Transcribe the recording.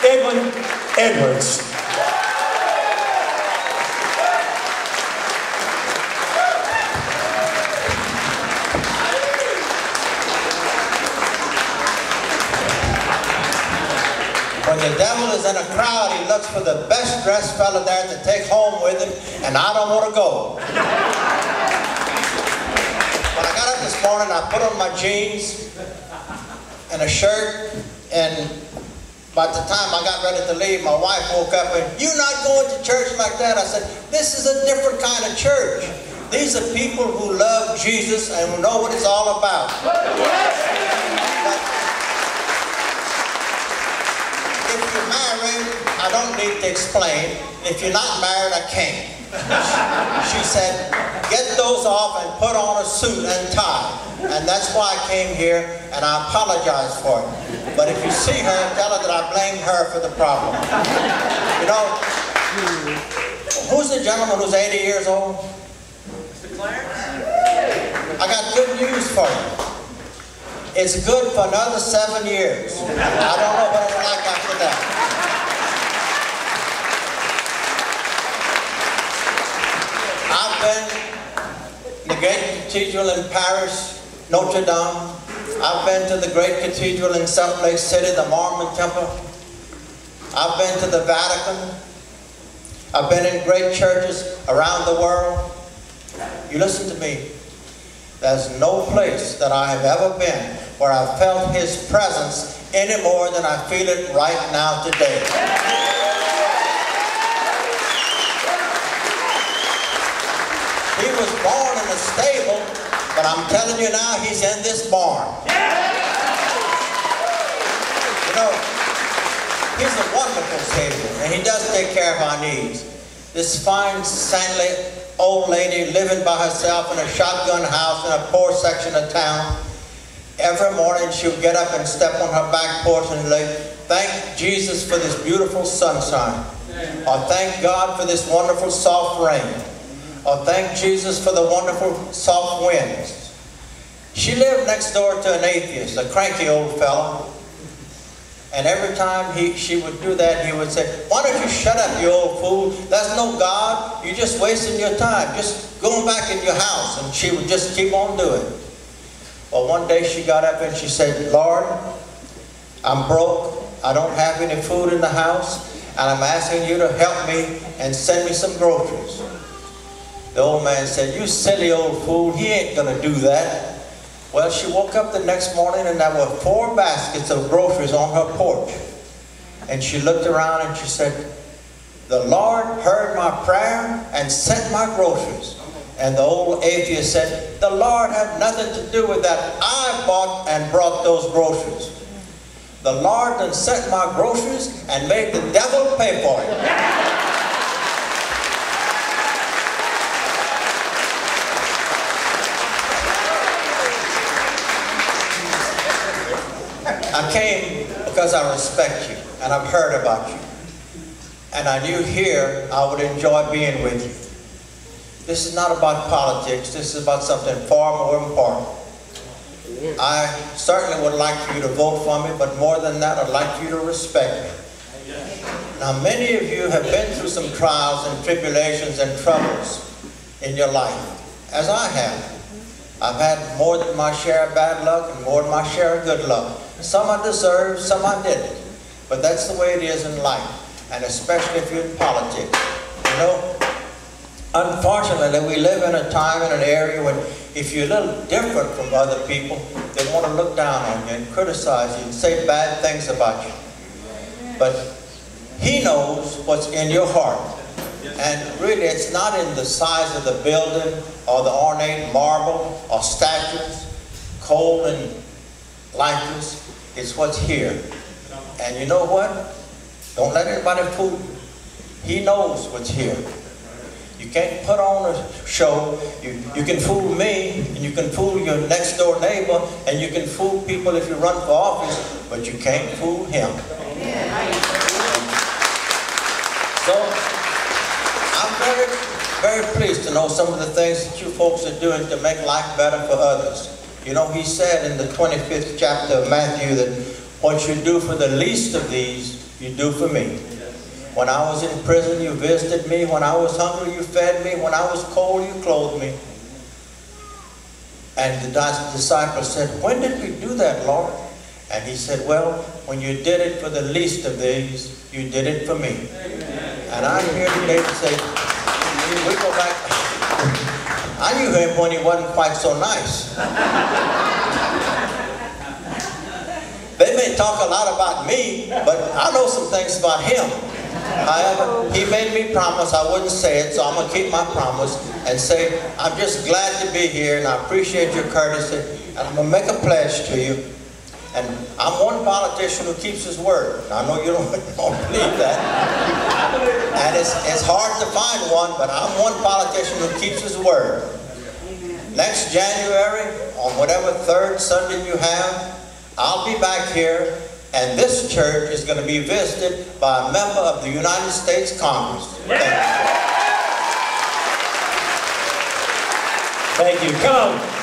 Edwin Edwards. When the devil is in a crowd, he looks for the best dressed fella there to take home with him, and I don't want to go. When I got up this morning, I put on my jeans and a shirt, and by the time I got ready to leave, my wife woke up and, "You're not going to church like that." I said, "This is a different kind of church. These are people who love Jesus and who know what it's all about." If you're married, I don't need to explain. If you're not married, I can't. She said, "Get those off and put on a suit and tie." And that's why I came here, and I apologize for it. But if you see her, tell her that I blame her for the problem. You know, who's the gentleman who's 80 years old? Mr. Clarence? I got good news for you. It's good for another 7 years. I don't know what it's like after that. I've been in the great cathedral in Paris, Notre Dame. I've been to the great cathedral in Salt Lake City, the Mormon Temple. I've been to the Vatican. I've been in great churches around the world. You listen to me. There's no place that I have ever been where I've felt His presence any more than I feel it right now today. He was born in a stable, but I'm telling you now, He's in this barn. You know, He's a wonderful Savior, and He does take care of our needs. This fine, saintly old lady living by herself in a shotgun house in a poor section of town. Every morning she'll get up and step on her back porch and thank Jesus for this beautiful sunshine. Or thank God for this wonderful soft rain. Or thank Jesus for the wonderful soft winds. She lived next door to an atheist, a cranky old fellow. And every time she would do that, he would say, "Why don't you shut up, you old fool? There's no God. You're just wasting your time. Just going back in your house." And she would just keep on doing it. Well, one day she got up and she said, "Lord, I'm broke. I don't have any food in the house. And I'm asking you to help me and send me some groceries." The old man said, "You silly old fool. He ain't going to do that." Well, she woke up the next morning and there were 4 baskets of groceries on her porch. And she looked around and she said, "The Lord heard my prayer and sent my groceries." And the old atheist said, "The Lord had nothing to do with that. I bought and brought those groceries. The Lord done sent my groceries and made the devil pay for it." I came because I respect you, and I've heard about you. And I knew here I would enjoy being with you. This is not about politics. This is about something far more important. I certainly would like for you to vote for me, but more than that, I'd like for you to respect me. Now, many of you have been through some trials and tribulations and troubles in your life, as I have. I've had more than my share of bad luck and more than my share of good luck. Some I deserved, some I didn't. But that's the way it is in life, and especially if you're in politics. You know, unfortunately, we live in a time in an area when if you're a little different from other people, they want to look down on you and criticize you and say bad things about you. But He knows what's in your heart. And really, it's not in the size of the building or the ornate marble or statues, cold and lifeless. It's what's here. And you know what? Don't let anybody fool you. He knows what's here. You can't put on a show. You can fool me, and you can fool your next door neighbor, and you can fool people if you run for office, but you can't fool Him. So, I'm very, very pleased to know some of the things that you folks are doing to make life better for others. You know, He said in the 25th chapter of Matthew that what you do for the least of these, you do for me. When I was in prison, you visited me. When I was hungry, you fed me. When I was cold, you clothed me. And the disciples said, when did we do that, Lord? And he said, well, when you did it for the least of these, you did it for me. And I'm here today to say, we go back. I knew him when he wasn't quite so nice. They may talk a lot about me, but I know some things about him. However, he made me promise I wouldn't say it, so I'm going to keep my promise and say, I'm just glad to be here and I appreciate your courtesy, and I'm going to make a pledge to you. And I'm one politician who keeps his word. I know you don't believe that. And it's hard to find one, but I'm one politician who keeps his word. Next January, on whatever third Sunday you have, I'll be back here, and this church is going to be visited by a member of the United States Congress. Thank you. Come on.